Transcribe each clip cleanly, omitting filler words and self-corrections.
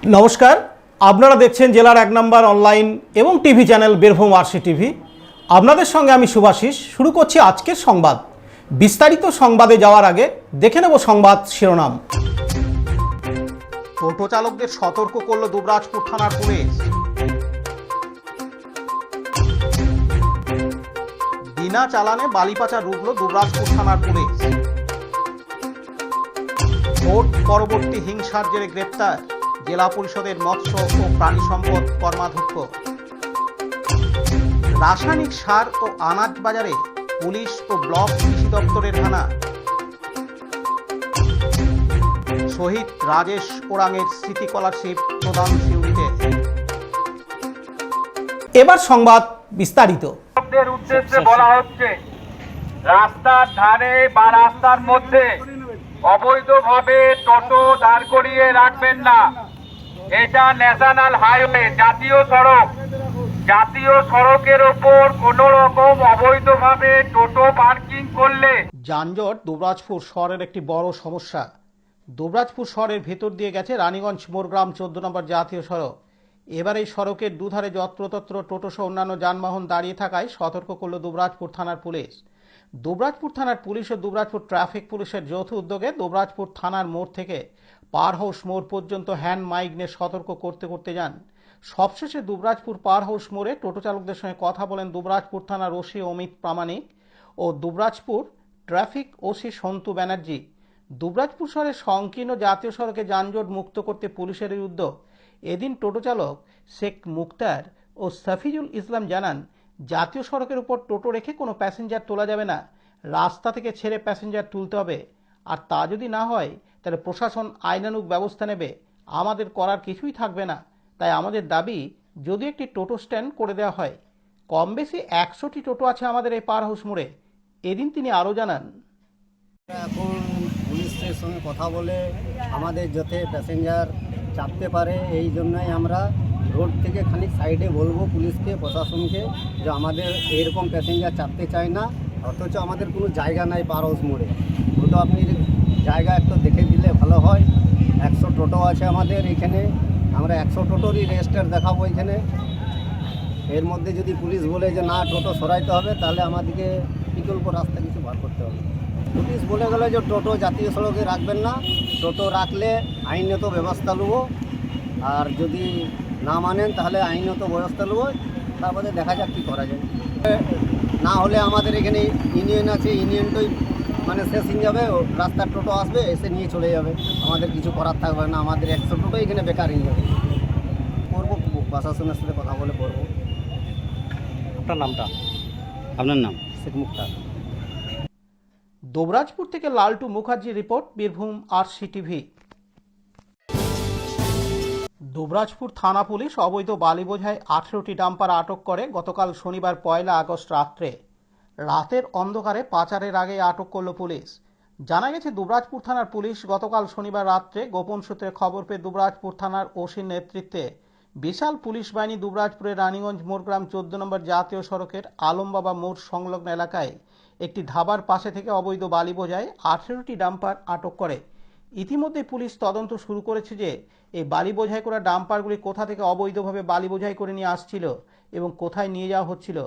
নমস্কার, আপনারা দেখছেন জেলার 1 নম্বর অনলাইন এবং TV channel Birbhum R C TV. আপনাদের সঙ্গে আমি শুভাশিস। শুরু করছি আজকের সংবাদ। বিস্তারিত সংবাদে যাওয়ার আগে দেখে নেব সংবাদ শিরোনাম। টোটো চালকদের সতর্ক করল দুবরাজপুর থানার পুলিশ। বিনা চালানে বালিপাচা রুখল দুবরাজপুর থানার পুলিশ। ভোট পরবর্তী হিংসার জেরে গ্রেপ্তার জেলা পরিষদের মৎস্য ও প্রাণী সম্পদ কর্মাধ্যক্ষ। রাসায়নিক সার ও আনাজ বাজারে পুলিশ ও ব্লক কৃষি দপ্তরের হানা। শহীদ রাজেশ ওরাংয়ের স্মৃতি স্কলারশিপ প্রদান সিউড়িতে। এবার সংবাদ বিস্তারিত। উদ্দেশ্যে বলা হচ্ছে, রাস্তার ধারে বা রাস্তার মধ্যে অবৈধভাবে টোটো দাঁড় করিয়ে রাখবেন না। এটা ন্যাশনাল হাইওয়ে, জাতীয় সড়কের ওপর কোন রকম অবৈধভাবে টোটো পার্কিং করলে যানজট দুবরাজপুর শহরের একটি বড় সমস্যা। দুবরাজপুর শহরের ভেতর দিয়ে গেছে রানীগঞ্জ মোরগ্রাম 14 নম্বর জাতীয় সড়ক। এবার এই সড়কের দুধারে যত্রতত্র টোটো সহ অন্যান্য যানবাহন দাঁড়িয়ে থাকায় সতর্ক করল দুবরাজপুর থানার পুলিশ। দুবরাজপুর থানার পুলিশ ও দুবরাজপুর ট্রাফিক পুলিশের যৌথ উদ্যোগে দুবরাজপুর থানার মোড় থেকে পার হাউস মোড় পর্যন্ত হ্যান্ড মাইক নিয়ে সতর্ক করতে যান। সবশেষে দুবরাজপুর পার হাউস মোড়ে টোটো চালকদের সঙ্গে কথা বলেন দুবরাজপুর থানার ওসি অমিত প্রামাণিক ও দুবরাজপুর ট্রাফিক ওসি সন্তু ব্যানার্জি। দুবরাজপুর শহরের সংকীর্ণ জাতীয় সড়কে যানজট মুক্ত করতে পুলিশের এই উদ্যোগ। এদিন টোটো চালক শেখ মুক্তার ও সাফিজুল ইসলাম জানান, জাতীয় সড়কের উপর টোটো রেখে কোনো প্যাসেঞ্জার তোলা যাবে না, রাস্তা থেকে ছেড়ে প্যাসেঞ্জার তুলতে হবে। আর তা যদি না হয় তাহলে প্রশাসন আইনানুগ ব্যবস্থা নেবে। আমাদের করার কিছুই থাকবে না। তাই আমাদের দাবি, যদি একটি টোটো স্ট্যান্ড করে দেওয়া হয়। কম বেশি 100টি টোটো আছে আমাদের এই পার হাউস মোড়ে। এদিন তিনি আরও জানান, এখন পুলিশের সঙ্গে কথা বলে আমাদের যাতে প্যাসেঞ্জার চাপতে পারে, এই জন্যই আমরা রোড থেকে খানিক সাইডে বলবো পুলিশকে, প্রশাসনকে, যে আমাদের এরকম প্যাসেঞ্জার চাপতে চায় না। অথচ আমাদের কোনো জায়গা নাই পার হাউস মোড়ে। ওটা আপনি জায়গা একটু দেখে দিলে ভালো হয়। 100 টোটো আছে আমাদের এখানে, আমরা 100 টোটোরই রেজিস্টার দেখাবো এখানে। এর মধ্যে যদি পুলিশ বলে যে না টোটো সরাইতে হবে, তাহলে আমাদেরকে বিকল্প রাস্তা কিছু বার করতে হবে। পুলিশ বলে গেল যে টোটো জাতীয় সড়কে রাখবেন না, টোটো রাখলে আইনত ব্যবস্থা নেব, আর যদি না মানেন তাহলে আইনত ব্যবস্থা নেব। তারপরে দেখা যাক কী করা যায়। না হলে আমাদের এখানে ইউনিয়ন আছে, ইউনিয়নটাই মানে শেষ হয়ে যাবে, রাস্তার টোটো আসবে এসে নিয়ে চলে যাবে, আমাদের কিছু করার থাকবে না। আমাদের 100 টোটো এখানে বেকার হয়ে যাবে। করবো, প্রশাসনের সাথে কথা বলে করবো। আপনার নামটা? আপনার নাম? শেখ মুক্তার। দুবরাজপুর থেকে Laltu Mukherjee report, Birbhum R C TV. Dubrajpur থানা পুলিশ অবৈধ বালি বোঝাই 18টি ডাম্পার আটক করে গতকাল শনিবার 1 আগস্ট রাতের অন্ধকারে পাচারের আগে আটক করল পুলিশ। জানা গেছে, দুবরাজপুর থানার পুলিশ গতকাল শনিবার রাত্রে গোপন সূত্রে খবর পেয়ে দুবরাজপুর থানার ওসির নেতৃত্বে বিশাল পুলিশ বাহিনী দুবরাজপুরের রানীগঞ্জ মোরগ্রাম 14 নম্বর জাতীয় সড়কের আলমবাবা মোড় সংলগ্ন এলাকায় একটি ধাবার পাশে থেকে অবৈধ বালি বোঝাই 18টি ডাম্পার আটক করে। ইতিমধ্যে পুলিশ তদন্ত শুরু করেছে যে এই বালি বোঝাই করা ডাম্পারগুলি কোথা থেকে অবৈধভাবে বালি বোঝাই করে নিয়ে আসছিল এবং কোথায় নিয়ে যাওয়া হচ্ছিল।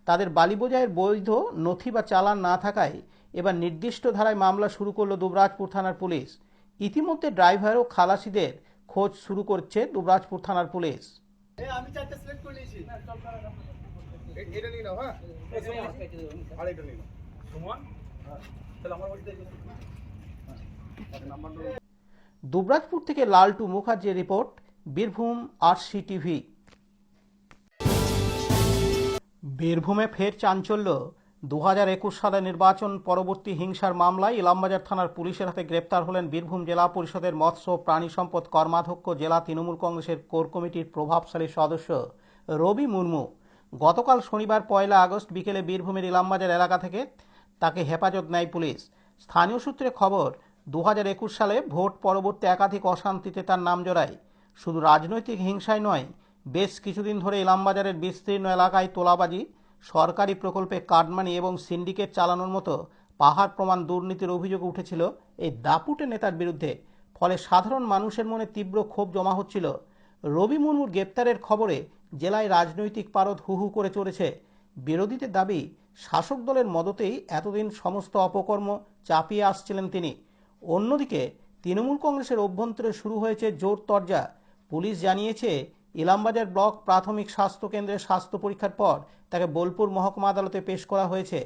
তাদের বালি বোঝাইয়ের বৈধ নথি বা চালান না থাকায় এবার নির্দিষ্ট ধারায় মামলা শুরু করল দুবরাজপুর থানার পুলিশ। ইতিমধ্যে ড্রাইভার ও খালাসিদের খোঁজ শুরু করছে দুবরাজপুর থানার পুলিশ। দুবরাজপুর থেকে Laltu Mukherjee report, Birbhum R C TV. বীরভূমে ফের চাঞ্চল্য। 2021 সালে নির্বাচন পরবর্তী হিংসার মামলায় ইলামবাজার থানার পুলিশের হাতে গ্রেপ্তার হলেন বীরভূম জেলা পরিষদের মৎস্য ও প্রাণী সম্পদ কর্মাধ্যক্ষ, জেলা তৃণমূল কংগ্রেসের কোর কমিটির প্রভাবশালী সদস্য রবি মুর্মু। গতকাল শনিবার 1 আগস্ট বিকেলে বীরভূমের ইলামবাজার এলাকা থেকে তাকে হেফাজত নেয় পুলিশ। স্থানীয় সূত্রে খবর, 2021 সালে ভোট পরবর্তী একাধিক অশান্তিতে তার নাম জড়ায়। শুধু রাজনৈতিক হিংসায় নয়, বেশ কিছুদিন ধরে ইলামবাজারের বিস্তীর্ণ এলাকায় তোলাবাজি, সরকারি প্রকল্পে কাটমানি এবং সিন্ডিকেট চালানোর মতো পাহাড় প্রমাণ দুর্নীতির অভিযোগ উঠেছিল এই দাপুটে নেতার বিরুদ্ধে। ফলে সাধারণ মানুষের মনে তীব্র ক্ষোভ জমা হচ্ছিল। রবি মুর্মুর গ্রেপ্তারের খবরে জেলায় রাজনৈতিক পারদ হু হু করে চলেছে। বিরোধীদের দাবি, শাসক দলের মদতেই এতদিন সমস্ত অপকর্ম চাপিয়ে আসছিলেন তিনি। অন্যদিকে তৃণমূল কংগ্রেসের অভ্যন্তরে শুরু হয়েছে জোর তরজা। পুলিশ জানিয়েছে, ইলামবাজার ব্লক প্রাথমিক স্বাস্থ্য কেন্দ্রের স্বাস্থ্য পরীক্ষার পর তাকে বোলপুর মহকুমা আদালতে পেশ করা হয়েছে।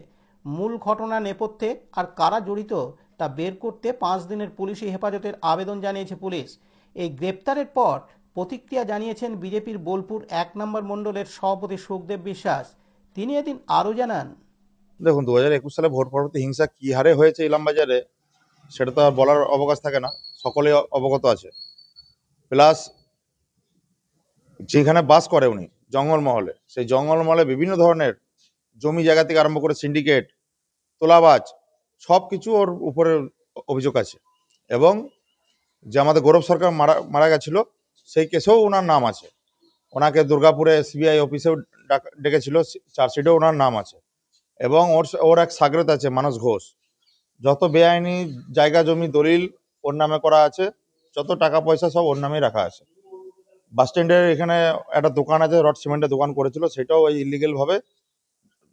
মূল ঘটনা নেপথ্যে আর কারা জড়িত তা বের করতে 5 দিনের পুলিশি হেফাজতের আবেদন জানিয়েছে পুলিশ। এই গ্রেপ্তারের পর প্রতিক্রিয়া জানিয়েছেন বিজেপির বোলপুর 1 নম্বর মণ্ডলের সভাপতি সুখদেব বিশ্বাস। তিনি এদিন আরও জানান, দেখুন 2021 সালে ভোট পরবর্তী হিংসা কি হারে হয়েছে ইলামবাজারে সেটা তো আর বলার অবকাশ থাকে না, সকলে অবগত আছে। প্লাস যেখানে বাস করে উনি জঙ্গলমহলে, সেই জঙ্গলমহলে বিভিন্ন ধরনের জমি জায়গা থেকে আরম্ভ করে সিন্ডিকেট, তোলাবাজ সব কিছু ওর উপরে অভিযোগ আছে। এবং যে আমাদের গৌরব সরকার মারা গেছিল সেই কেসেও ওনার নাম আছে। ওনাকে দুর্গাপুরে সিবিআই অফিসেও ডেকেছিল, চার্জশিটেও ওনার নাম আছে। এবং ওর এক সাগরেদ আছে মানস ঘোষ। যত বেআইনি জায়গা জমি দলিল ওর নামে করা আছে, যত টাকা পয়সা সব ওর নামেই রাখা আছে। বাস স্ট্যান্ডের এখানে একটা দোকান আছে, রড সিমেন্টের দোকান করেছিল, সেটাও ওই ইলিগেল ভাবে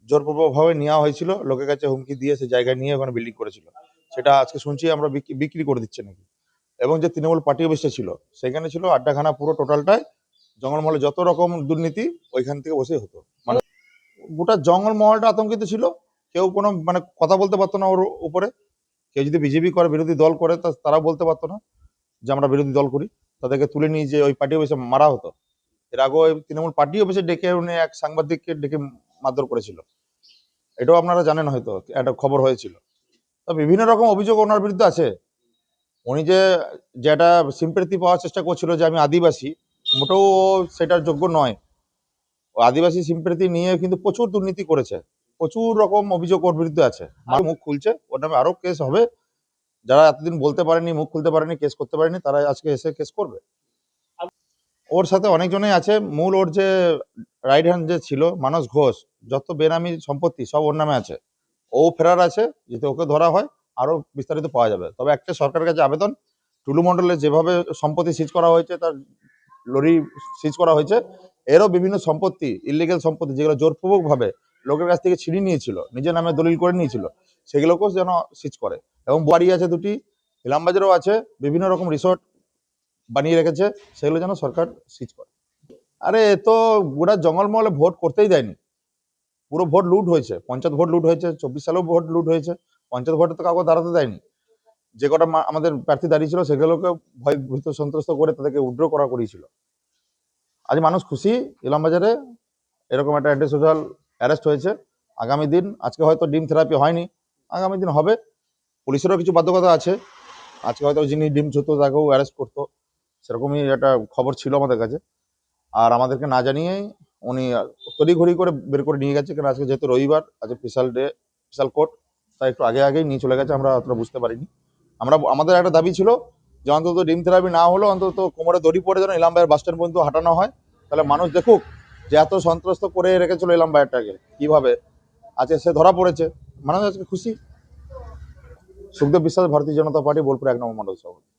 জোরপূর্বকভাবে নেওয়া হয়েছিল, লোকের কাছে হুমকি দিয়ে সে জায়গায় নিয়ে ওখানে বিল্ডিং করেছিল। সেটা আজকে শুনছি আমরা বিক্রি করে দিচ্ছে নাকি। এবং যে তৃণমূল পার্টি অফিসটা ছিল সেখানে ছিল আড্ডাখানা, পুরো টোটালটাই জঙ্গলমহলে যত রকম দুর্নীতি ওইখান থেকে বসেই হতো। মানে গোটা জঙ্গলমহলটা আতঙ্কিত ছিল, কেউ কোনো মানে কথা বলতে পারতো না ওর উপরে। কেউ যদি বিজেপি করে, বিরোধী দল করে, তারা বলতে পারতো না যে আমরা বিরোধী দল করি। তাদেরকে তুলে নিয়ে যে ওই পার্টি অফিসে মারা হতো। এর আগে ওই তৃণমূল পার্টি অফিসে ডেকে উনি এক সাংবাদিককে ডেকে মারধর করেছিল, এটাও আপনারা জানেন, হয়তো একটা খবর হয়েছিল। তো বিভিন্ন রকম অভিযোগ ওনার বিরুদ্ধে আছে। উনি যেটা সিম্পেথি পাওয়ার চেষ্টা করছিল যে আমি আদিবাসী, মোটেও সেটার যোগ্য নয়। ও আদিবাসী সিম্পেথি নিয়ে কিন্তু প্রচুর দুর্নীতি করেছে, প্রচুর রকম অভিযোগ ওর বিরুদ্ধে আছে। মুখ খুলছে, ওর নামে আরো কেস হবে। যারা এতদিন বলতে পারেনি, মুখ খুলতে পারেনি, কেস করতে পারেনি, তারা আজকে এসে কেস করবে। ওর সাথে অনেকজনই আছে। মূল ওর যে রাইট হ্যান্ড যে ছিল মানস ঘোষ, যত বেনামি সম্পত্তি সব ওর নামে আছে। ও ফেরার আছে, যদি ওকে ধরা হয় আরো বিস্তারিত পাওয়া যাবে। তবে একটা সরকারের কাছে আবেদন, টুলু মণ্ডলের যেভাবে সম্পত্তি সিজ করা হয়েছে, তার লরি সিজ করা হয়েছে, এরও বিভিন্ন সম্পত্তি, ইলিগেল সম্পত্তি যেগুলো জোরপূর্বক ভাবে লোকের কাছ থেকে ছিনিয়ে নিয়েছিল, নিজের নামে দলিল করে নিয়েছিল, সেগুলোকেও যেন সিজ করে। এবং বাড়ি আছে দুটি, ইলামবাজারও আছে, বিভিন্ন রকম রিসোর্ট বানিয়ে রেখেছে, সেগুলো যেন সরকার সিজ করে। আরে এ তো গোটা জঙ্গলমহলে ভোট করতেই দেয়নি, পুরো ভোট লুট হয়েছে। পঞ্চায়েত ভোট লুট হয়েছে, 24 সালেও ভোট লুট হয়েছে। পঞ্চায়েত ভোটে তো কাউকে দাঁড়াতে দেয়নি। যে কটা আমাদের প্রার্থী দাঁড়িয়েছিল সেগুলোকে ভয় ভীত সন্ত্রস্ত করে তাদেরকে উইথড্র করিয়েছিল। আজ মানুষ খুশি, ইলামবাজারে এরকম একটা অ্যান্টি সোশ্যাল অ্যারেস্ট হয়েছে। আগামী দিন, আজকে হয়তো ডিম থেরাপি হয়নি, আগামী দিন হবে। পুলিশেরও কিছু বাধ্যকতা আছে, আজকে হয়তো যিনি ডিম ছুতো তাকেও অ্যারেস্ট করতো, সেরকমই একটা খবর ছিল আমাদের কাছে। আর আমাদেরকে না জানিয়েই উনি তড়িঘড়ি করে বের করে নিয়ে গেছে, কারণ আজকে যেহেতু রবিবার, আজকে স্পেশাল ডে, স্পেশাল কোর্ট, তাই একটু আগেই নিয়ে চলে গেছে। আমরা অতটা বুঝতে পারিনি। আমাদের একটা দাবি ছিল যে অন্তত ডিম থেরাপি না হলো অন্তত কোমরে দড়ি পড়ে যেন ইলামবাজার বাস স্ট্যান্ড পর্যন্ত হাঁটানো হয়, তাহলে মানুষ দেখুক যে এত সন্ত্রস্ত করে রেখেছিল ইলামবাজারটাকে কিভাবে। আজকে সে ধরা পড়েছে, মানুষ আজকে খুশি। সুখদেব বিশ্বাস, ভারতীয় জনতা পার্টি, বোলপুর 1 নম্বর মণ্ডল সভাপতি।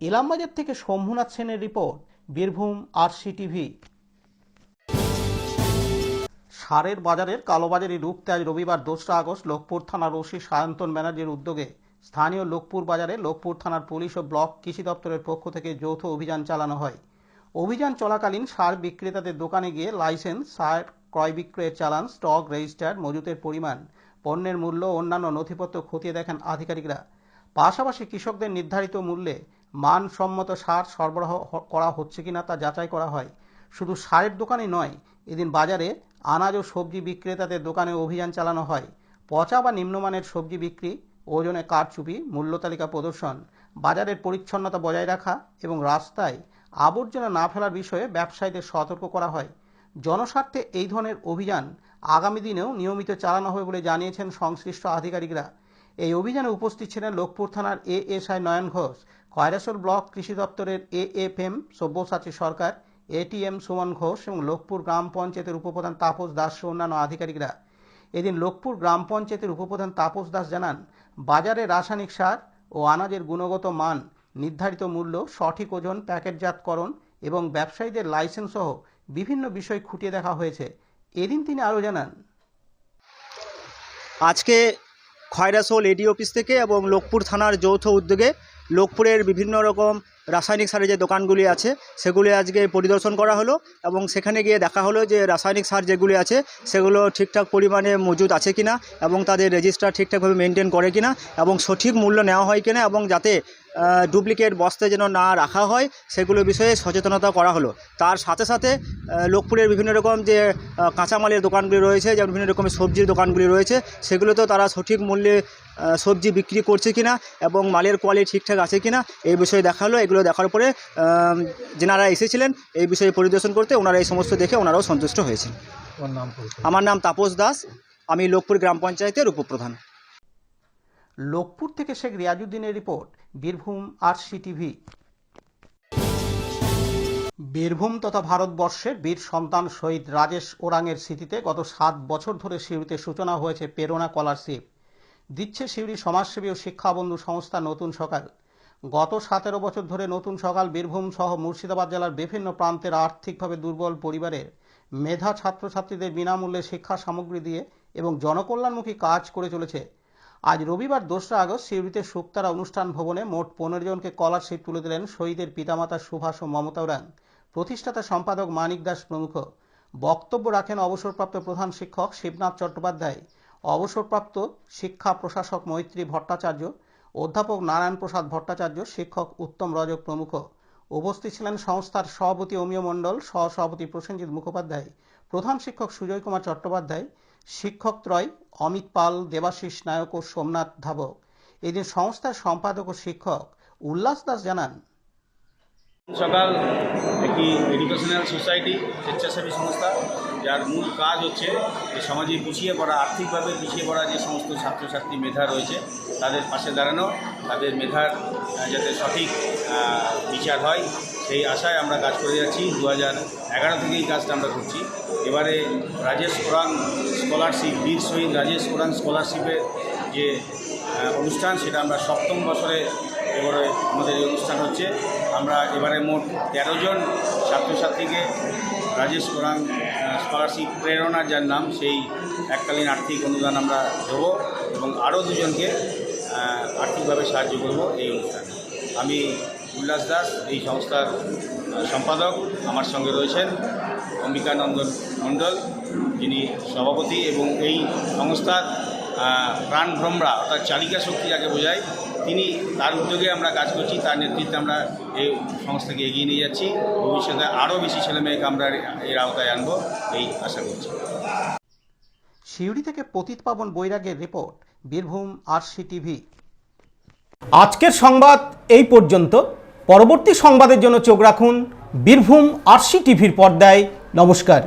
ইলামবাজার থেকে শম্ভুনাথ সেনের রিপোর্ট, বীরভূম RCTV। সারের বাজারের কালোবাজারি রুখতে আজ রবিবার 2রা আগস্ট লোকপুর থানার ওসি সায়ন্তন ব্যানার্জির উদ্যোগে স্থানীয় লোকপুর বাজারে লোকপুর থানার পুলিশ ও ব্লক কৃষি দপ্তরের পক্ষ থেকে যৌথ অভিযান চালানো হয়। অভিযান চলাকালীন সার বিক্রেতাদের দোকানে গিয়ে লাইসেন্স, সার ক্রয় বিক্রয়ের চালান, স্টক রেজিস্টার, মজুতের পরিমাণ, পণ্যের মূল্য ও অন্যান্য নথিপত্র খতিয়ে দেখেন আধিকারিকরা। পাশাপাশি কৃষকদের নির্ধারিত মূল্যে মানসম্মত সার সরবরাহ করা হচ্ছে কিনা তা যাচাই করা হয়। শুধু সারের দোকানে নয়, এদিন বাজারে আনাজ ও সবজি বিক্রেতাদের দোকানে অভিযান চালানো হয়। পচা বা নিম্নমানের সবজি বিক্রি, ওজনে কারচুপি, মূল্য তালিকা প্রদর্শন, বাজারের পরিচ্ছন্নতা বজায় রাখা এবং রাস্তায় আবর্জনা না ফেলার বিষয়ে ব্যবসায়ীদের সতর্ক করা হয়। জনস্বার্থে এই ধরনের অভিযান আগামী দিনেও নিয়মিত চালানো হবে বলে জানিয়েছেন সংশ্লিষ্ট আধিকারিকরা। এই অভিযানে উপস্থিত ছিলেন লোকপুর থানার ASI নয়ন ঘোষ, খয়রাসোল ব্লক কৃষি দপ্তরের AFM সব্যসাচী সরকার, ATM সুমন ঘোষ এবং লোকপুর গ্রাম পঞ্চায়েতের উপপ্রধান তাপস দাস সহ অন্যান্য আধিকারিকরা। এদিন লোকপুর গ্রাম পঞ্চায়েতের উপপ্রধান তাপস দাস জানান, বাজারে রাসায়নিক সার ও আনাজের গুণগত মান, নির্ধারিত মূল্য, সঠিক ওজন, প্যাকেটজাতকরণ এবং ব্যবসায়ীদের লাইসেন্স সহ বিভিন্ন বিষয় খুঁটিয়ে দেখা হয়েছে। এদিন তিনি আরও জানান, আজকে খয়রাসোল এডি অফিস থেকে এবং লোকপুর থানার যৌথ উদ্যোগে লোকপুরের বিভিন্ন রকম রাসায়নিক সারের যে দোকানগুলি আছে সেগুলি আজকে পরিদর্শন করা হলো এবং সেখানে গিয়ে দেখা হলো যে রাসায়নিক সার যেগুলি আছে সেগুলো ঠিকঠাক পরিমাণে মজুদ আছে কিনা এবং তাদের রেজিস্টার ঠিকঠাকভাবে মেনটেন করে কিনা এবং সঠিক মূল্য নেওয়া হয় কিনা এবং যাতে ডুপ্লিকেট বস্তা যেন না রাখা হয় সেগুলো বিষয়ে সচেতনতা করা হলো। তার সাথে সাথে লোকপুরের বিভিন্ন রকম যে কাঁচামালের দোকানগুলি রয়েছে, যেমন বিভিন্ন রকমের সবজির দোকানগুলি রয়েছে, সেগুলোতেও তারা সঠিক মূল্যে সবজি বিক্রি করছে কিনা এবং মালের কোয়ালিটি ঠিকঠাক আছে কিনা এই বিষয়ে দেখা হলো। এগুলো দেখার পরে যেনারা এসেছিলেন এই বিষয়ে পরিদর্শন করতে, ওনারা এই সমস্ত দেখে ওনারাও সন্তুষ্ট হয়েছেন। আমার নাম তাপস দাস, আমি লোকপুর গ্রাম পঞ্চায়েতের উপপ্রধান। লোকপুর থেকে শেখ রিয়াজউদ্দিনের রিপোর্ট, বীরভূম RCTV। বীরভূম তথা ভারতবর্ষের বীর সন্তান শহীদ রাজেশ ওরাংয়ের স্মৃতিতে গত 7 বছর ধরে সিউড়িতে সূচনা হয়েছে প্রেরণা স্কলারশিপ। দিচ্ছে সিউড়ি সমাজসেবী ও শিক্ষাবন্ধু সংস্থা নতুন সকাল। গত 17 বছর ধরে নতুন সকাল বীরভূম সহ মুর্শিদাবাদ জেলার বিভিন্ন প্রান্তের আর্থিকভাবে দুর্বল পরিবারের মেধা ছাত্রছাত্রীদের বিনামূল্যে শিক্ষা সামগ্রী দিয়ে এবং জনকল্যাণমুখী কাজ করে চলেছে। আজ রবিবার 2রা আগস্ট সিউড়িতে শুকতারা অনুষ্ঠান ভবনে মোট 15 জনকে স্কলারশিপ তুলে দিলেন শহীদের পিতামাতা সুভাষ ও মমতা ওরাং, প্রতিষ্ঠাতা সম্পাদক মানিক দাস প্রমুখ। বক্তব্য রাখেন অবসরপ্রাপ্ত প্রধান শিক্ষক শিবনাথ চট্টোপাধ্যায়, অবসরপ্রাপ্ত শিক্ষা প্রশাসক মৈত্রী ভট্টাচার্য, অধ্যাপক নারায়ণ প্রসাদ ভট্টাচার্য, শিক্ষক উত্তম রজক প্রমুখ। উপস্থিত ছিলেন সংস্থার সভাপতি অমিয় মণ্ডল, সহসভাপতি প্রসেনজিৎ মুখোপাধ্যায়, প্রধান শিক্ষক সুজয় কুমার চট্টোপাধ্যায়, শিক্ষকত্রয় অমিত পাল, দেবাশিস নায়ক ও সোমনাথ ধাবক। এদিন সংস্থার সম্পাদক ও শিক্ষক উল্লাস দাস জানান, সকাল একটি এডুকেশনাল সোসাইটি স্বেচ্ছাসেবী সংস্থা, যার মূল কাজ হচ্ছে যে সমাজে পিছিয়ে পড়া, আর্থিকভাবে পিছিয়ে পড়া যে সমস্ত ছাত্রছাত্রী মেধা রয়েছে তাদের পাশে দাঁড়ানো, তাদের মেধার যাতে সঠিক বিচার হয় সেই আশায় আমরা কাজ করে যাচ্ছি। 2011 থেকে এই কাজটা আমরা করছি। এবারে রাজেশ ওরাং স্কলারশিপ, বীর শহীদ রাজেশ ওরাং স্কলারশিপের যে অনুষ্ঠান সেটা আমরা 7ম বছরে এবারে আমাদের এই অনুষ্ঠান হচ্ছে। আমরা এবারে মোট 13 জন ছাত্রছাত্রীকে রাজেশ ওরাং স্কলারশিপ প্রেরণা যার নাম, সেই এককালীন আর্থিক অনুদান আমরা দেবো এবং আরও 2 জনকে আর্থিকভাবে সাহায্য করব এই অনুষ্ঠানে। আমি উল্লাস দাস, এই সংস্থার সম্পাদক। আমার সঙ্গে রয়েছেন অম্বিকানন্দন মণ্ডল, যিনি সভাপতি এবং এই সংস্থার প্রাণভ্রমরা অর্থাৎ চালিকা শক্তি যাকে বোঝায় তিনি, তার উদ্যোগে আমরা কাজ করছি, তার নেতৃত্বে আমরা এই সংস্থাকে এগিয়ে নিয়ে যাচ্ছি। ভবিষ্যতে আরও বেশি ছেলেমেয়েকে আমরা এর আওতায় আনব এই আশা করছি। সিউড়ি থেকে পতিত পাবন বৈরাগের রিপোর্ট, বীরভূম RCTV। আজকের সংবাদ এই পর্যন্ত। পরবর্তী সংবাদের জন্য চোখ রাখুন বীরভূম RCTVর পর্দায়। নমস্কার।